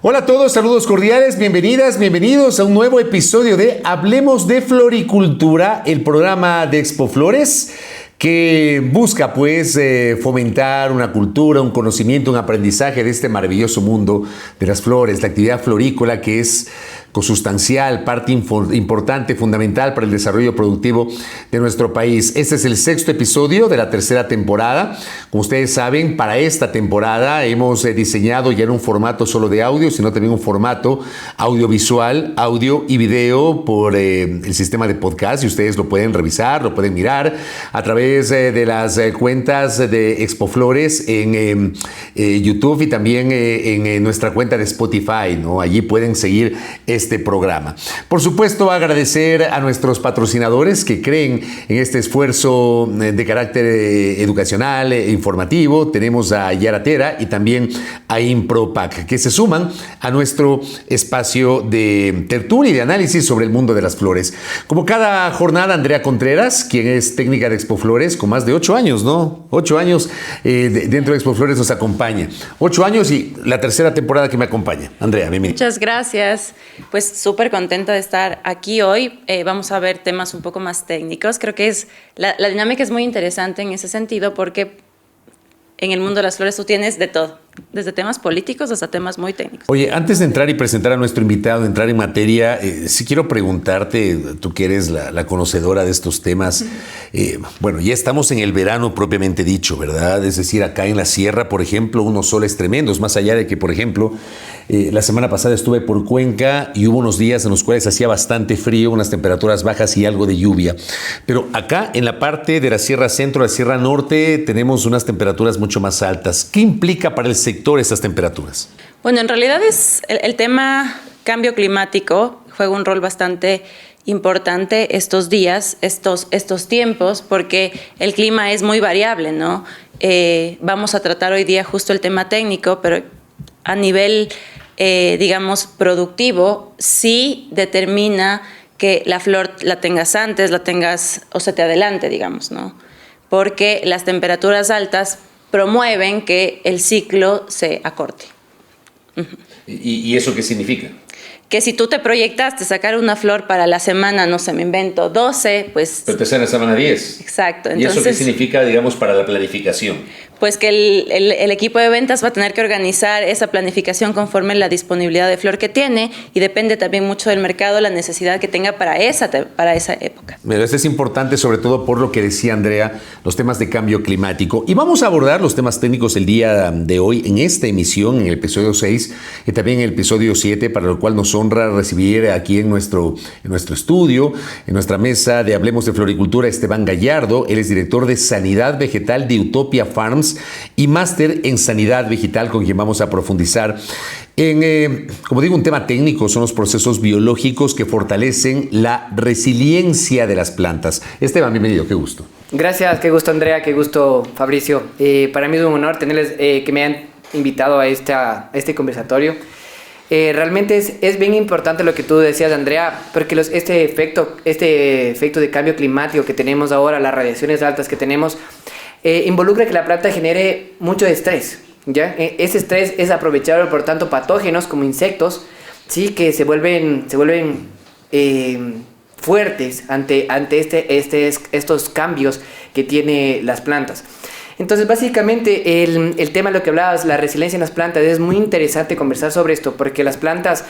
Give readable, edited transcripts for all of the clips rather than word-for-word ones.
Hola a todos, saludos cordiales, bienvenidas, bienvenidos a un nuevo episodio de Hablemos de Floricultura, el programa de Expoflores que busca pues fomentar una cultura, un conocimiento, un aprendizaje de este maravilloso mundo de las flores, la actividad florícola que es consustancial, parte importante, fundamental para el desarrollo productivo de nuestro país. Este es el 6º episodio de la 3ª temporada. Como ustedes saben, para esta temporada hemos diseñado ya no un formato solo de audio, sino también un formato audiovisual, audio y video por el sistema de podcast, y ustedes lo pueden revisar, lo pueden mirar a través de las cuentas de Expoflores en YouTube y también en nuestra cuenta de Spotify, ¿no? Allí pueden seguir este programa. Por supuesto, agradecer a nuestros patrocinadores que creen en este esfuerzo de carácter educacional e informativo. Tenemos a Yaratera y también a Impropac, que se suman a nuestro espacio de tertulia y de análisis sobre el mundo de las flores. Como cada jornada, Andrea Contreras, quien es técnica de Expoflores con más de 8 años, ¿no? 8 años dentro de Expoflores nos acompaña. 8 años y la 3ª temporada que me acompaña. Andrea, bienvenida. Muchas gracias. Pues súper contenta de estar aquí hoy. Vamos a ver temas un poco más técnicos. Creo que la dinámica es muy interesante en ese sentido porque en el mundo de las flores tú tienes de todo, desde temas políticos hasta temas muy técnicos. Oye, antes de entrar y presentar a nuestro invitado, entrar en materia, sí quiero preguntarte, tú que eres la conocedora de estos temas, bueno, ya estamos en el verano propiamente dicho, ¿verdad? Es decir, acá en la sierra, por ejemplo, unos soles tremendos, más allá de que, por ejemplo, la semana pasada estuve por Cuenca y hubo unos días en los cuales hacía bastante frío, unas temperaturas bajas y algo de lluvia. Pero acá en la parte de la Sierra Centro, la Sierra Norte, tenemos unas temperaturas mucho más altas. ¿Qué implica para el sector estas temperaturas? Bueno, en realidad es el tema cambio climático juega un rol bastante importante estos días, estos tiempos, porque el clima es muy variable, ¿no? Vamos a tratar hoy día justo el tema técnico, pero a nivel, digamos, productivo, sí determina que la flor la tengas antes, la tengas o se te adelante, digamos, ¿no? Porque las temperaturas altas promueven que el ciclo se acorte. ¿Y eso qué significa? Que si tú te proyectaste sacar una flor para la semana, no sé, me invento, 12, pues... Pero te sale la semana 10. Exacto. Entonces, ¿y eso qué significa, digamos, para la planificación? Pues que el equipo de ventas va a tener que organizar esa planificación conforme la disponibilidad de flor que tiene y depende también mucho del mercado, la necesidad que tenga para esa época. Pero esto es importante sobre todo por lo que decía Andrea, los temas de cambio climático. Y vamos a abordar los temas técnicos el día de hoy en esta emisión, en el episodio 6 y también en el episodio 7, para lo cual nos honra recibir aquí en nuestro estudio, en nuestra mesa de Hablemos de Floricultura, Esteban Gallardo. Él es director de Sanidad Vegetal de Utopia Farms y máster en Sanidad Vegetal, con quien vamos a profundizar en, como digo, un tema técnico. Son los procesos biológicos que fortalecen la resiliencia de las plantas. Esteban, bienvenido, qué gusto. Gracias, qué gusto Andrea, qué gusto Fabricio. Para mí es un honor tenerles, que me hayan invitado a este conversatorio. Realmente es bien importante lo que tú decías, Andrea, porque este efecto de cambio climático que tenemos ahora, las radiaciones altas que tenemos, involucra que la planta genere mucho estrés, ¿ya? Ese estrés es aprovechado por tanto patógenos como insectos, ¿sí? Que se vuelven fuertes ante estos cambios que tiene las plantas. Entonces, básicamente, el tema de lo que hablabas, la resiliencia en las plantas, es muy interesante conversar sobre esto, porque las plantas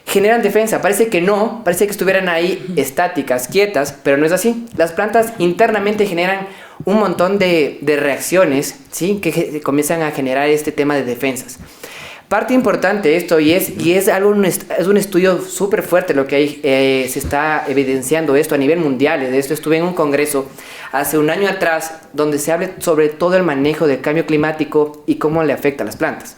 generan defensa. Parece que estuvieran ahí estáticas, quietas, pero no es así. Las plantas internamente generan un montón de reacciones, ¿sí? Que comienzan a generar este tema de defensas. Parte importante de esto, es un estudio súper fuerte lo que hay, se está evidenciando esto a nivel mundial. De esto estuve en un congreso hace un año atrás, donde se habla sobre todo el manejo del cambio climático y cómo le afecta a las plantas.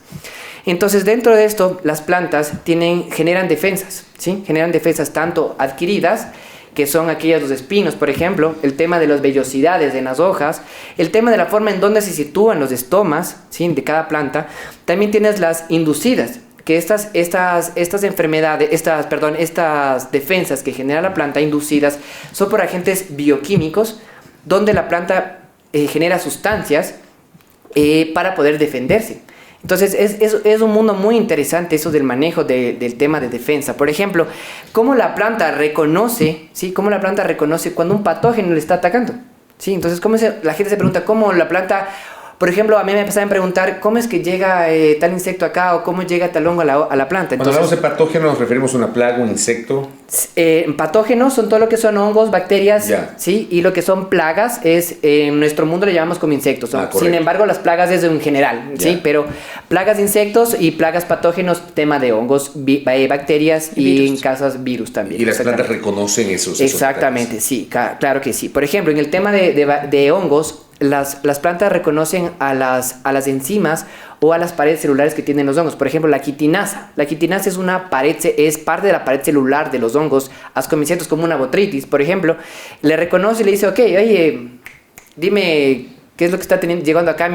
Entonces, dentro de esto, las plantas generan defensas, ¿sí? Generan defensas tanto adquiridas, que son aquellas los espinos, por ejemplo, el tema de las vellosidades en las hojas, el tema de la forma en donde se sitúan los estomas, ¿sí? De cada planta. También tienes las inducidas, que estas defensas que genera la planta inducidas son por agentes bioquímicos, donde la planta genera sustancias para poder defenderse. Entonces es un mundo muy interesante eso del manejo del tema de defensa. Por ejemplo, cómo la planta reconoce, ¿sí? Cómo la planta reconoce cuando un patógeno le está atacando. ¿Sí? Entonces la gente se pregunta cómo la planta... Por ejemplo, a mí me empezaban a preguntar cómo es que llega tal insecto acá o cómo llega tal hongo a la planta. Cuando hablamos de patógeno nos referimos a una plaga, un insecto. Patógenos son todo lo que son hongos, bacterias, Ya. ¿sí? Y lo que son plagas es, en nuestro mundo le llamamos como insectos. Sin embargo, las plagas es en general, ¿sí? Pero plagas de insectos y plagas patógenos, tema de hongos, bacterias y en casas virus también. Y las plantas reconocen esos Exactamente, ataques. sí, claro que sí. Por ejemplo, en el tema de hongos, las plantas reconocen a las enzimas o a las paredes celulares que tienen los hongos. Por ejemplo, la quitinasa. La quitinasa es parte de la pared celular de los hongos ascomycetos, como una botrytis, por ejemplo. Le reconoce y le dice, ok, oye, dime qué es lo que está llegando acá a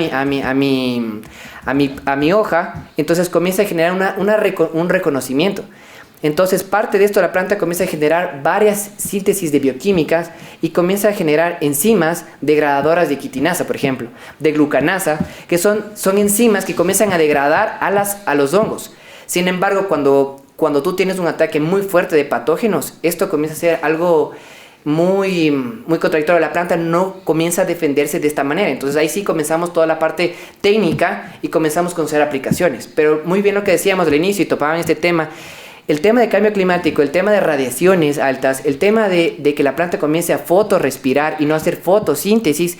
mi hoja. Entonces comienza a generar un reconocimiento. Entonces, parte de esto, la planta comienza a generar varias síntesis de bioquímicas y comienza a generar enzimas degradadoras de quitinasa, por ejemplo, de glucanasa, que son enzimas que comienzan a degradar a los hongos. Sin embargo, cuando tú tienes un ataque muy fuerte de patógenos, esto comienza a ser algo muy, muy contradictorio. La planta no comienza a defenderse de esta manera. Entonces ahí sí comenzamos toda la parte técnica y comenzamos con hacer aplicaciones. Pero muy bien lo que decíamos al inicio y topaban este tema. El tema de cambio climático, el tema de radiaciones altas, el tema de que la planta comience a fotorrespirar y no hacer fotosíntesis,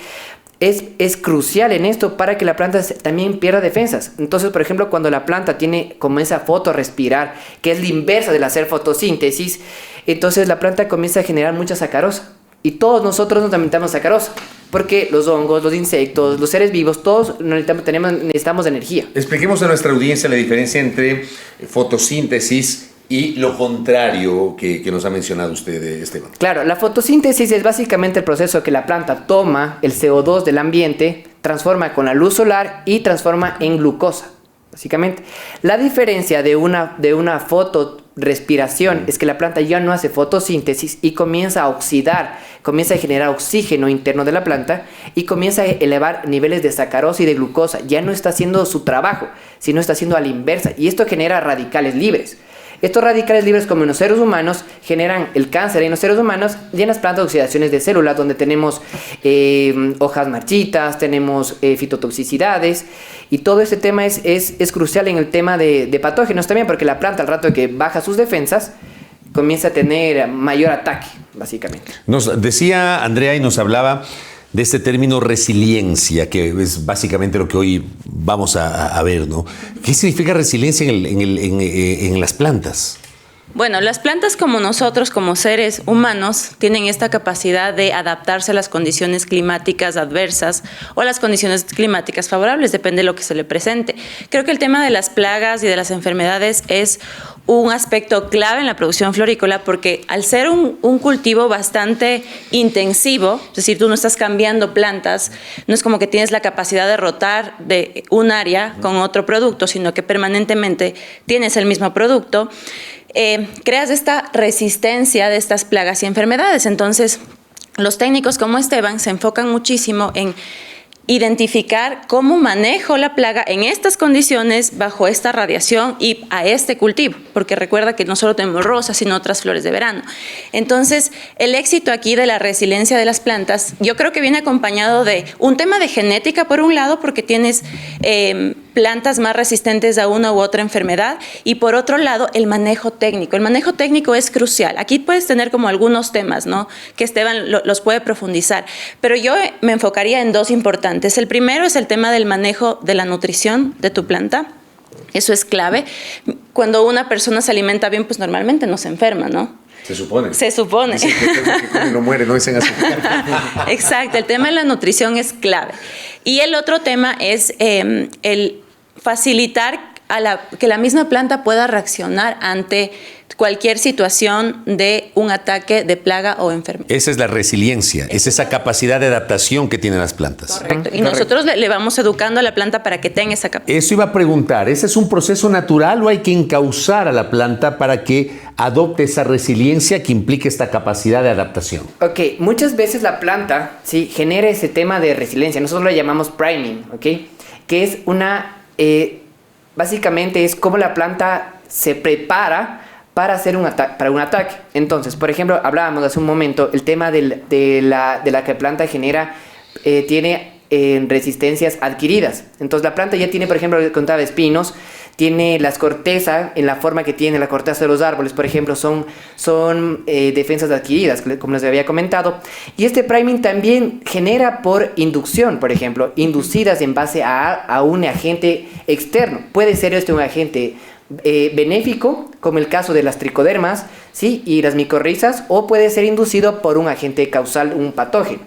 es crucial en esto para que la planta también pierda defensas. Entonces, por ejemplo, cuando la planta comienza a fotorrespirar, que es la inversa del hacer fotosíntesis, entonces la planta comienza a generar mucha sacarosa. Y todos nosotros nos alimentamos de sacarosa, porque los hongos, los insectos, los seres vivos, todos necesitamos energía. Expliquemos a nuestra audiencia la diferencia entre fotosíntesis y lo contrario que nos ha mencionado usted, Esteban. Claro, la fotosíntesis es básicamente el proceso que la planta toma el CO2 del ambiente, transforma con la luz solar y transforma en glucosa, básicamente. La diferencia de una fotorrespiración es que la planta ya no hace fotosíntesis y comienza a oxidar, comienza a generar oxígeno interno de la planta y comienza a elevar niveles de sacarosa y de glucosa. Ya no está haciendo su trabajo, sino está haciendo a la inversa. Y esto genera radicales libres. Estos radicales libres, como en los seres humanos, generan el cáncer en los seres humanos y en las plantas oxidaciones de células, donde tenemos hojas marchitas, tenemos fitotoxicidades, y todo este tema es crucial en el tema de patógenos también, porque la planta al rato de que baja sus defensas, comienza a tener mayor ataque, básicamente. Nos decía Andrea y nos hablaba de este término resiliencia, que es básicamente lo que hoy vamos a ver, ¿no? ¿Qué significa resiliencia en las plantas? Bueno, las plantas como nosotros, como seres humanos, tienen esta capacidad de adaptarse a las condiciones climáticas adversas o a las condiciones climáticas favorables, depende de lo que se le presente. Creo que el tema de las plagas y de las enfermedades es un aspecto clave en la producción florícola, porque al ser un cultivo bastante intensivo, es decir, tú no estás cambiando plantas, no es como que tienes la capacidad de rotar de un área con otro producto, sino que permanentemente tienes el mismo producto. Creas esta resistencia de estas plagas y enfermedades. Entonces, los técnicos como Esteban se enfocan muchísimo en identificar cómo manejo la plaga en estas condiciones, bajo esta radiación y a este cultivo, porque recuerda que no solo tenemos rosas, sino otras flores de verano. Entonces, el éxito aquí de la resiliencia de las plantas, yo creo que viene acompañado de un tema de genética, por un lado, porque tienes plantas más resistentes a una u otra enfermedad, y por otro lado, el manejo técnico. El manejo técnico es crucial. Aquí puedes tener como algunos temas, ¿no?, que Esteban los puede profundizar, pero yo me enfocaría en dos importantes. El primero es el tema del manejo de la nutrición de tu planta. Eso es clave. Cuando una persona se alimenta bien, pues normalmente no se enferma, ¿no? Se supone. Se supone. Dicen que come y no muere, no dicen así. Exacto, el tema de la nutrición es clave. Y el otro tema es el facilitar que la misma planta pueda reaccionar ante cualquier situación de un ataque de plaga o enfermedad. Esa es la resiliencia, es esa capacidad de adaptación que tienen las plantas. Correcto. Y nosotros le vamos educando a la planta para que tenga esa capacidad. Eso iba a preguntar, ¿ese es un proceso natural o hay que encauzar a la planta para que adopte esa resiliencia que implique esta capacidad de adaptación? Ok, muchas veces la planta, sí, genera ese tema de resiliencia. Nosotros lo llamamos priming, ¿ok? Que es básicamente es cómo la planta se prepara para hacer un ataque. Entonces, por ejemplo, hablábamos hace un momento, el tema de la que planta genera, tiene resistencias adquiridas. Entonces la planta ya tiene, por ejemplo, contaba espinos, tiene las cortezas, en la forma que tiene la corteza de los árboles, por ejemplo, son defensas adquiridas, como les había comentado. Y este priming también genera por inducción, por ejemplo, inducidas en base a un agente externo. Puede ser un agente benéfico, como el caso de las tricodermas, ¿sí? Y las micorrizas, o puede ser inducido por un agente causal, un patógeno.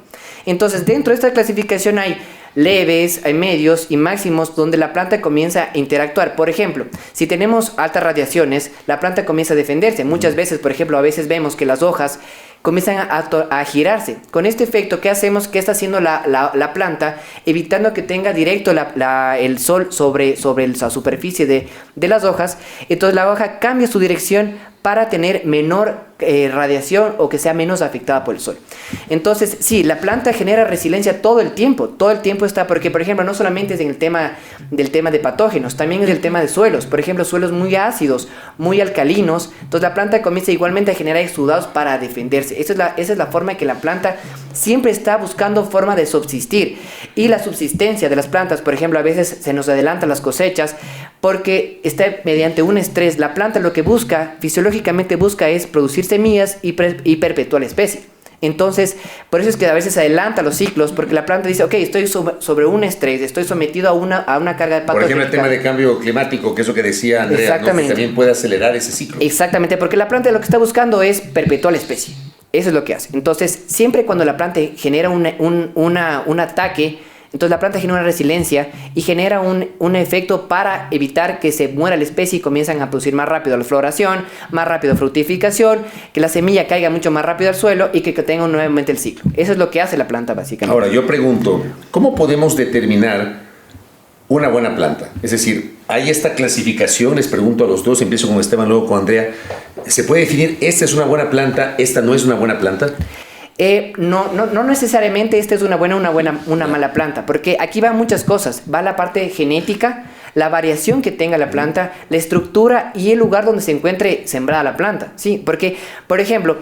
Entonces, dentro de esta clasificación hay leves, hay medios y máximos donde la planta comienza a interactuar. Por ejemplo, si tenemos altas radiaciones, la planta comienza a defenderse. Muchas veces, por ejemplo, a veces vemos que las hojas comienzan a girarse. Con este efecto, ¿qué hacemos? ¿Qué está haciendo la planta? Evitando que tenga directo el sol sobre la superficie de las hojas. Entonces la hoja cambia su dirección para tener menor radiación o que sea menos afectada por el sol. Entonces, sí, la planta genera resiliencia todo el tiempo está, porque, por ejemplo, no solamente es en el tema de patógenos, también es el tema de suelos. Por ejemplo, suelos muy ácidos, muy alcalinos, entonces la planta comienza igualmente a generar exudados para defenderse. Esa es la forma en que la planta siempre está buscando forma de subsistir. Y la subsistencia de las plantas, por ejemplo, a veces se nos adelantan las cosechas porque está mediante un estrés. La planta lo que busca, fisiológicamente busca, es producir semillas y perpetuar la especie. Entonces, por eso es que a veces se adelanta los ciclos, porque la planta dice, ok, estoy sobre un estrés, estoy sometido a una carga de patógenos. Por ejemplo, el tema de cambio climático, que es lo que decía Andrea, exactamente, ¿no? Que también puede acelerar ese ciclo. Exactamente, porque la planta lo que está buscando es perpetuar la especie. Eso es lo que hace. Entonces, siempre cuando la planta genera un ataque, entonces la planta genera una resiliencia y genera un efecto para evitar que se muera la especie y comienzan a producir más rápido la floración, más rápido fructificación, que la semilla caiga mucho más rápido al suelo y que tenga nuevamente el ciclo. Eso es lo que hace la planta básicamente. Ahora, yo pregunto, ¿cómo podemos determinar una buena planta? Es decir, hay esta clasificación, les pregunto a los dos, empiezo con Esteban, luego con Andrea. ¿Se puede definir, esta es una buena planta, esta no es una buena planta? No necesariamente esta es una mala planta, porque aquí van muchas cosas. Va la parte genética, la variación que tenga la planta, la estructura y el lugar donde se encuentre sembrada la planta. Sí, porque, por ejemplo,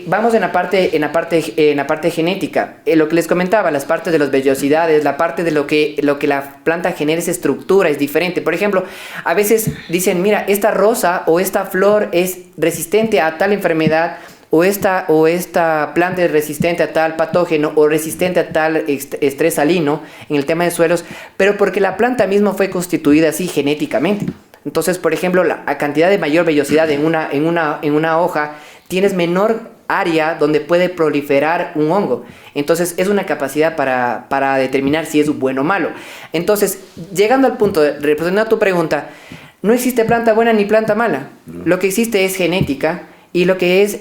vamos en la parte genética. Lo que les comentaba, las partes de las vellosidades, la parte de lo que la planta genera, esa estructura es diferente. Por ejemplo, a veces dicen, mira, esta rosa o esta flor es resistente a tal enfermedad, o esta planta es resistente a tal patógeno o resistente a tal estrés salino en el tema de suelos, pero porque la planta misma fue constituida así genéticamente. Entonces, por ejemplo, la cantidad de mayor vellosidad en una hoja, tienes menor área donde puede proliferar un hongo. Entonces, es una capacidad para determinar si es bueno o malo. Entonces, llegando al punto, respondiendo a tu pregunta, no existe planta buena ni planta mala. Lo que existe es genética. Y lo que es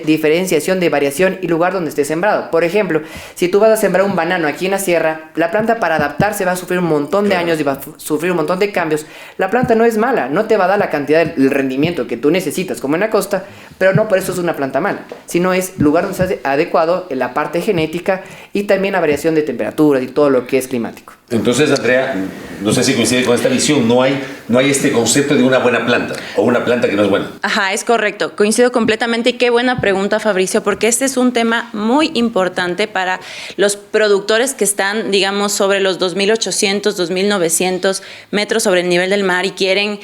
diferenciación de variación y lugar donde esté sembrado. Por ejemplo, si tú vas a sembrar un banano aquí en la sierra, la planta para adaptarse va a sufrir un montón de años y va a sufrir un montón de cambios. La planta no es mala, no te va a dar la cantidad del rendimiento que tú necesitas como en la costa, pero no por eso es una planta mala, sino es lugar donde está adecuado en la parte genética y también la variación de temperaturas y todo lo que es climático. Entonces, Andrea, no sé si coincide con esta visión, no hay este concepto de una buena planta o una planta que no es buena. Ajá, es correcto, coincido completamente y qué buena pregunta, Fabricio, porque este es un tema muy importante para los productores que están, digamos, sobre los 2.800, 2.900 metros sobre el nivel del mar y quieren,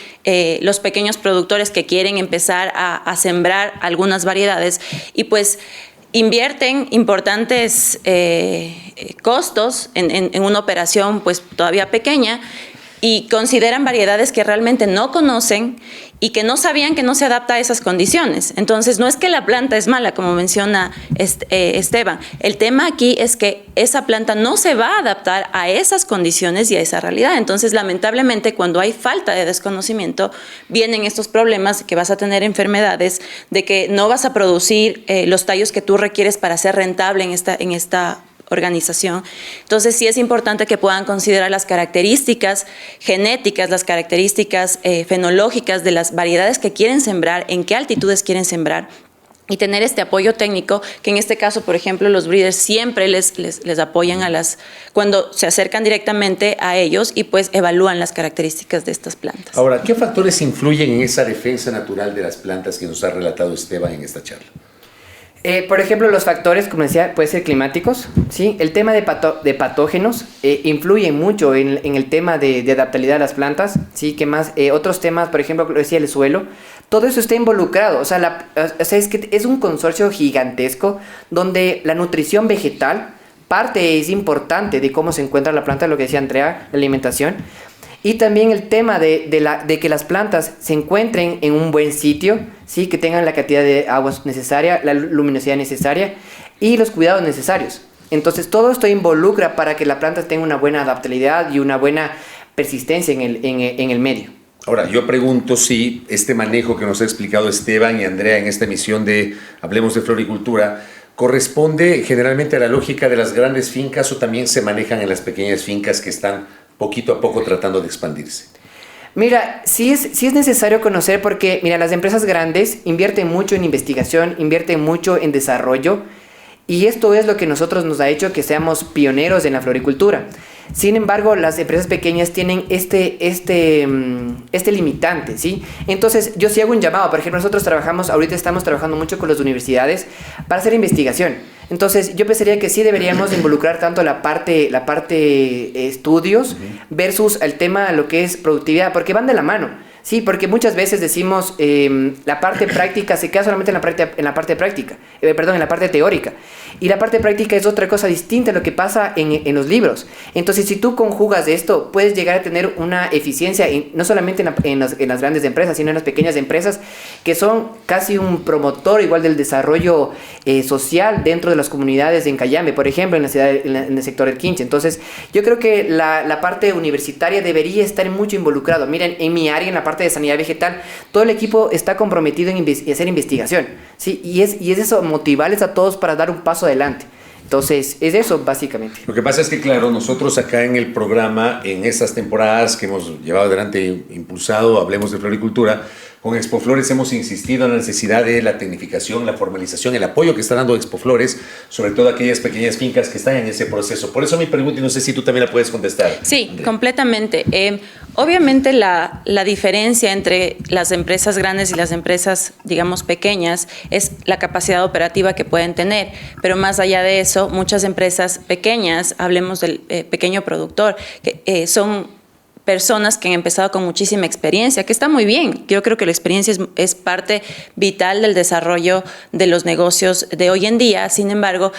los pequeños productores que quieren empezar a sembrar algunas variedades y pues invierten importantes costos en una operación pues todavía pequeña y consideran variedades que realmente no conocen y que no sabían que no se adapta a esas condiciones. Entonces, no es que la planta es mala, como menciona Esteban. El tema aquí es que esa planta no se va a adaptar a esas condiciones y a esa realidad. Entonces, lamentablemente, cuando hay falta de desconocimiento, vienen estos problemas que vas a tener enfermedades, de que no vas a producir los tallos que tú requieres para ser rentable en esta organización. Entonces sí es importante que puedan considerar las características genéticas, las características fenológicas de las variedades que quieren sembrar, en qué altitudes quieren sembrar y tener este apoyo técnico, que en este caso, por ejemplo, los breeders siempre les apoyan cuando se acercan directamente a ellos y pues evalúan las características de estas plantas. Ahora, ¿qué factores influyen en esa defensa natural de las plantas que nos ha relatado Esteban en esta charla? Por ejemplo, los factores, como decía, pueden ser climáticos, ¿sí? El tema de patógenos influye mucho en el tema de adaptabilidad de las plantas, ¿sí? ¿Qué más? Otros temas, por ejemplo, como decía, el suelo. Todo eso está involucrado, o sea, es que es un consorcio gigantesco donde la nutrición vegetal, parte es importante de cómo se encuentra la planta, lo que decía Andrea, la alimentación. Y también el tema de que las plantas se encuentren en un buen sitio, ¿sí? Que tengan la cantidad de agua necesaria, la luminosidad necesaria y los cuidados necesarios. Entonces todo esto involucra para que la planta tenga una buena adaptabilidad y una buena persistencia en el medio. Ahora, yo pregunto si este manejo que nos ha explicado Esteban y Andrea en esta emisión de Hablemos de Floricultura corresponde generalmente a la lógica de las grandes fincas o también se manejan en las pequeñas fincas que están poquito a poco tratando de expandirse. Mira, sí es necesario conocer porque, mira, las empresas grandes invierten mucho en investigación, invierten mucho en desarrollo y esto es lo que nosotros nos ha hecho que seamos pioneros en la floricultura. Sin embargo, las empresas pequeñas tienen este limitante, ¿sí? Entonces, yo sí hago un llamado. Por ejemplo, ahorita estamos trabajando mucho con las universidades para hacer investigación. Entonces, yo pensaría que sí deberíamos involucrar tanto la parte estudios versus el tema lo que es productividad, porque van de la mano. Sí, porque muchas veces decimos la parte práctica se queda solamente en la parte teórica. Y la parte práctica es otra cosa distinta a lo que pasa en los libros. Entonces, si tú conjugas esto, puedes llegar a tener una eficiencia, no solamente en las grandes empresas, sino en las pequeñas empresas, que son casi un promotor igual del desarrollo social dentro de las comunidades en Cayambe, por ejemplo, en el sector del Quinche. Entonces, yo creo que la parte universitaria debería estar mucho involucrado. Miren, en mi área, en la parte de sanidad vegetal, todo el equipo está comprometido en hacer investigación, ¿sí? Y es eso, motivarles a todos para dar un paso adelante. Entonces, es eso básicamente. Lo que pasa es que, claro, nosotros acá en el programa, en estas temporadas que hemos llevado adelante, impulsado, Hablemos de Floricultura, con Expoflores hemos insistido en la necesidad de la tecnificación, la formalización, el apoyo que está dando Expoflores, sobre todo aquellas pequeñas fincas que están en ese proceso. Por eso mi pregunta, y no sé si tú también la puedes contestar. Sí, Andrea. Completamente. Obviamente la diferencia entre las empresas grandes y las empresas, digamos, pequeñas es la capacidad operativa que pueden tener. Pero más allá de eso, muchas empresas pequeñas, hablemos del pequeño productor, que son personas que han empezado con muchísima experiencia, que está muy bien. Yo creo que la experiencia es parte vital del desarrollo de los negocios de hoy en día. Sin embargo,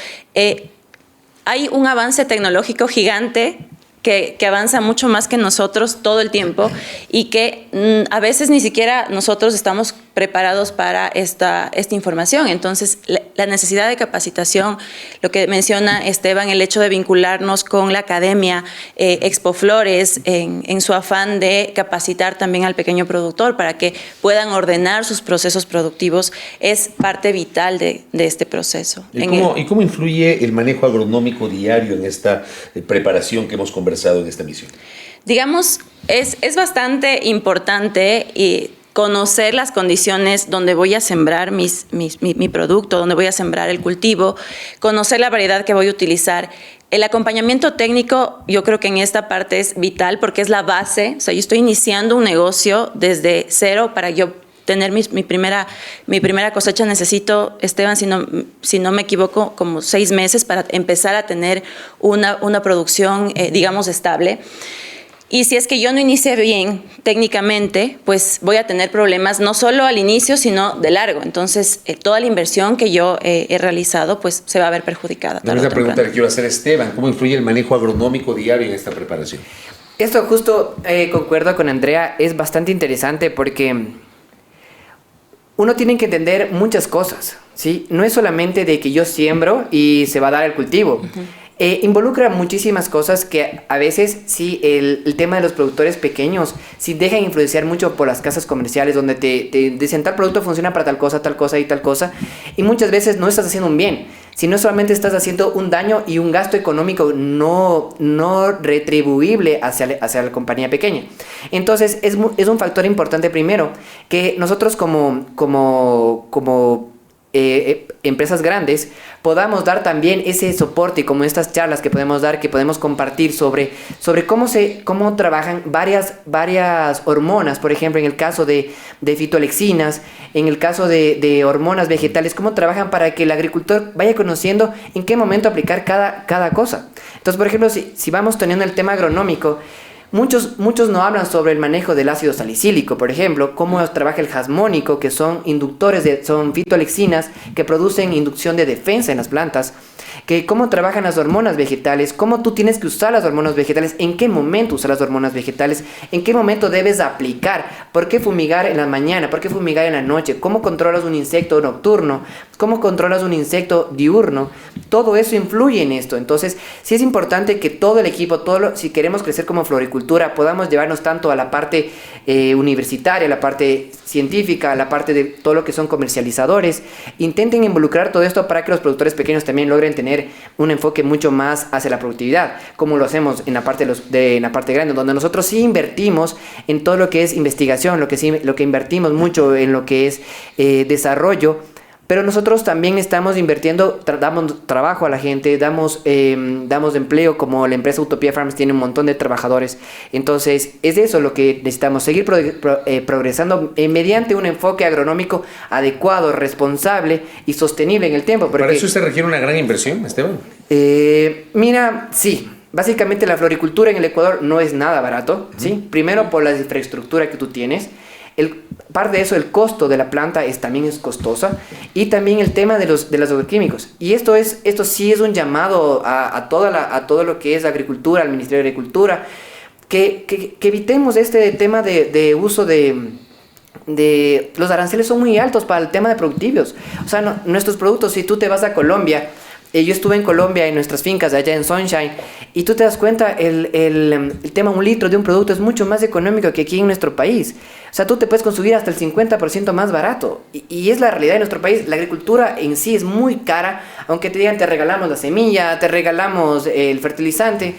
hay un avance tecnológico gigante que avanza mucho más que nosotros todo el tiempo y que a veces ni siquiera nosotros estamos preparados para esta información. Entonces, la necesidad de capacitación, lo que menciona Esteban, el hecho de vincularnos con la academia, Expoflores, en su afán de capacitar también al pequeño productor para que puedan ordenar sus procesos productivos, es parte vital de este proceso. ¿Y cómo influye el manejo agronómico diario en esta preparación que hemos conversado en esta misión? Digamos, es bastante importante conocer las condiciones donde voy a sembrar mi producto, donde voy a sembrar el cultivo, conocer la variedad que voy a utilizar. El acompañamiento técnico, yo creo que en esta parte es vital porque es la base. O sea, yo estoy iniciando un negocio desde cero para yo tener mi primera cosecha. Necesito, Esteban, si no me equivoco, como 6 meses para empezar a tener una producción, digamos, estable. Y si es que yo no inicié bien técnicamente, pues voy a tener problemas no solo al inicio, sino de largo. Entonces, toda la inversión que yo he realizado, pues se va a ver perjudicada. La misma pregunta que quiero hacer a Esteban, ¿cómo influye el manejo agronómico diario en esta preparación? Esto justo, concuerdo con Andrea, es bastante interesante porque uno tiene que entender muchas cosas, ¿sí? No es solamente de que yo siembro y se va a dar el cultivo. Involucra muchísimas cosas que a veces sí el tema de los productores pequeños sí dejan influenciar mucho por las casas comerciales donde te dicen tal producto funciona para tal cosa y tal cosa, y muchas veces no estás haciendo un bien, sino solamente estás haciendo un daño y un gasto económico no retribuible hacia la compañía pequeña. Entonces es un factor importante primero que nosotros como empresas grandes, podamos dar también ese soporte, como estas charlas que podemos dar, que podemos compartir sobre cómo trabajan varias hormonas, por ejemplo, en el caso de fitoalexinas, en el caso de hormonas vegetales, cómo trabajan para que el agricultor vaya conociendo en qué momento aplicar cada cosa. Entonces, por ejemplo, si vamos teniendo el tema agronómico, muchos no hablan sobre el manejo del ácido salicílico, por ejemplo, cómo trabaja el jasmónico, que son son fitoalexinas que producen inducción de defensa en las plantas, que cómo trabajan las hormonas vegetales, cómo tú tienes que usar las hormonas vegetales, en qué momento usar las hormonas vegetales, en qué momento debes aplicar, por qué fumigar en la mañana, por qué fumigar en la noche, cómo controlas un insecto nocturno, cómo controlas un insecto diurno. Todo eso influye en esto. Entonces, sí es importante que todo el equipo, si queremos crecer como floricultura, podamos llevarnos tanto a la parte universitaria, a la parte científica, a la parte de todo lo que son comercializadores. Intenten involucrar todo esto para que los productores pequeños también logren tener un enfoque mucho más hacia la productividad, como lo hacemos en la parte en la parte grande, donde nosotros sí invertimos en todo lo que es investigación, lo que invertimos mucho en lo que es desarrollo. Pero nosotros también estamos invirtiendo, damos trabajo a la gente, damos empleo, como la empresa Utopía Farms tiene un montón de trabajadores. Entonces, es eso lo que necesitamos, seguir progresando mediante un enfoque agronómico adecuado, responsable y sostenible en el tiempo. ¿Para eso se requiere una gran inversión, Esteban? Mira, sí. Básicamente la floricultura en el Ecuador no es nada barato, ¿sí? Primero por la infraestructura que tú tienes. Parte de eso, el costo de la planta también es costosa, y también el tema de los agroquímicos. Y esto sí es un llamado a todo lo que es agricultura, al Ministerio de Agricultura, que evitemos este tema de uso de los aranceles. Son muy altos para el tema de productivos. O sea, nuestros productos, si tú te vas a Colombia, yo estuve en Colombia en nuestras fincas allá en Sunshine, y tú te das cuenta, el tema, 1 litro de un producto es mucho más económico que aquí en nuestro país. O sea, tú te puedes consumir hasta el 50% más barato, y es la realidad de nuestro país. La agricultura en sí es muy cara, aunque te digan te regalamos la semilla, te regalamos el fertilizante,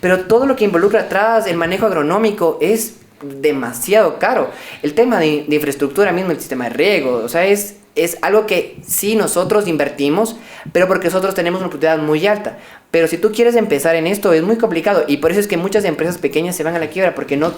pero todo lo que involucra atrás el manejo agronómico es demasiado caro. El tema de infraestructura mismo, el sistema de riego, o sea, es algo que sí nosotros invertimos, pero porque nosotros tenemos una productividad muy alta. Pero si tú quieres empezar en esto, es muy complicado, y por eso es que muchas empresas pequeñas se van a la quiebra, porque no...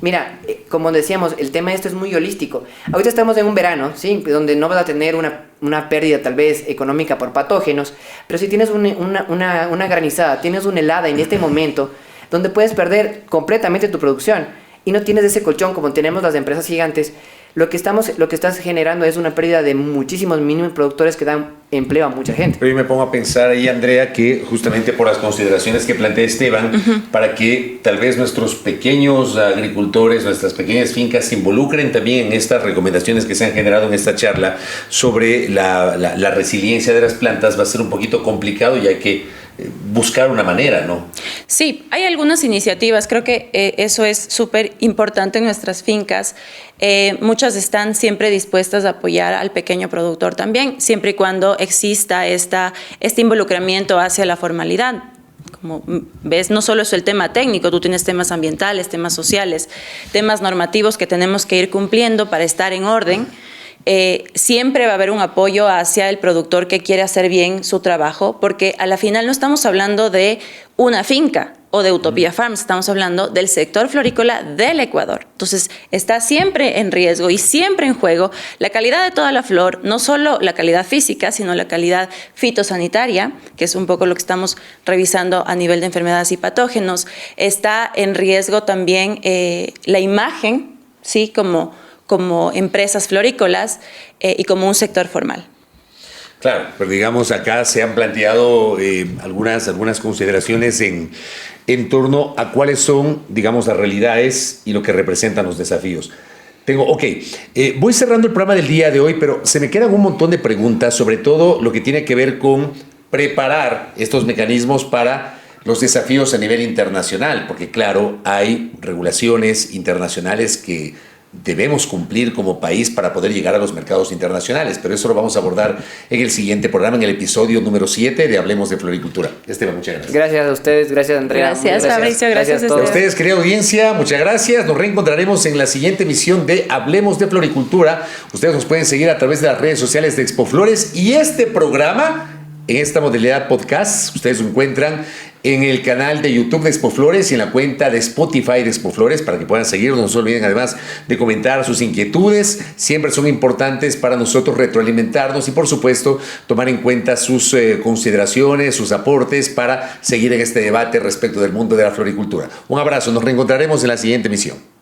Mira, como decíamos, el tema es muy holístico. Ahorita estamos en un verano, ¿sí? Donde no vas a tener una pérdida tal vez económica por patógenos, pero si tienes una granizada, tienes una helada en este momento, donde puedes perder completamente tu producción, y no tienes ese colchón como tenemos las empresas gigantes. Lo que estás generando es una pérdida de muchísimos mínimos productores que dan empleo a mucha gente. Pero yo me pongo a pensar ahí, Andrea, que justamente por las consideraciones que plantea Esteban, para que tal vez nuestros pequeños agricultores, nuestras pequeñas fincas se involucren también en estas recomendaciones que se han generado en esta charla sobre la resiliencia de las plantas, va a ser un poquito complicado, y hay que buscar una manera, ¿no? Sí, hay algunas iniciativas, creo que eso es súper importante en nuestras fincas. Muchas están siempre dispuestas a apoyar al pequeño productor también, siempre y cuando exista este involucramiento hacia la formalidad. Como ves, no solo es el tema técnico, tú tienes temas ambientales, temas sociales, temas normativos que tenemos que ir cumpliendo para estar en orden. Siempre va a haber un apoyo hacia el productor que quiere hacer bien su trabajo, porque a la final no estamos hablando de una finca o de Utopía Farms, estamos hablando del sector florícola del Ecuador. Entonces está siempre en riesgo y siempre en juego la calidad de toda la flor, no solo la calidad física, sino la calidad fitosanitaria, que es un poco lo que estamos revisando a nivel de enfermedades y patógenos. Está en riesgo también la imagen, ¿sí? como empresas florícolas y como un sector formal. Claro, pero digamos acá se han planteado algunas consideraciones en torno a cuáles son, digamos, las realidades y lo que representan los desafíos. Voy cerrando el programa del día de hoy, pero se me quedan un montón de preguntas, sobre todo lo que tiene que ver con preparar estos mecanismos para los desafíos a nivel internacional, porque claro, hay regulaciones internacionales que debemos cumplir como país para poder llegar a los mercados internacionales. Pero eso lo vamos a abordar en el siguiente programa, en el episodio número 7 de Hablemos de Floricultura. Esteban, muchas gracias. Gracias a ustedes, gracias Andrea. Gracias Fabricio, gracias a todos. A ustedes, querida audiencia, muchas gracias. Nos reencontraremos en la siguiente emisión de Hablemos de Floricultura. Ustedes nos pueden seguir a través de las redes sociales de Expo Flores, y este programa, en esta modalidad podcast, ustedes lo encuentran en el canal de YouTube de Expo Flores y en la cuenta de Spotify de Expo Flores, para que puedan seguirnos. No se olviden además de comentar sus inquietudes, siempre son importantes para nosotros retroalimentarnos y por supuesto tomar en cuenta sus consideraciones, sus aportes para seguir en este debate respecto del mundo de la floricultura. Un abrazo, nos reencontraremos en la siguiente emisión.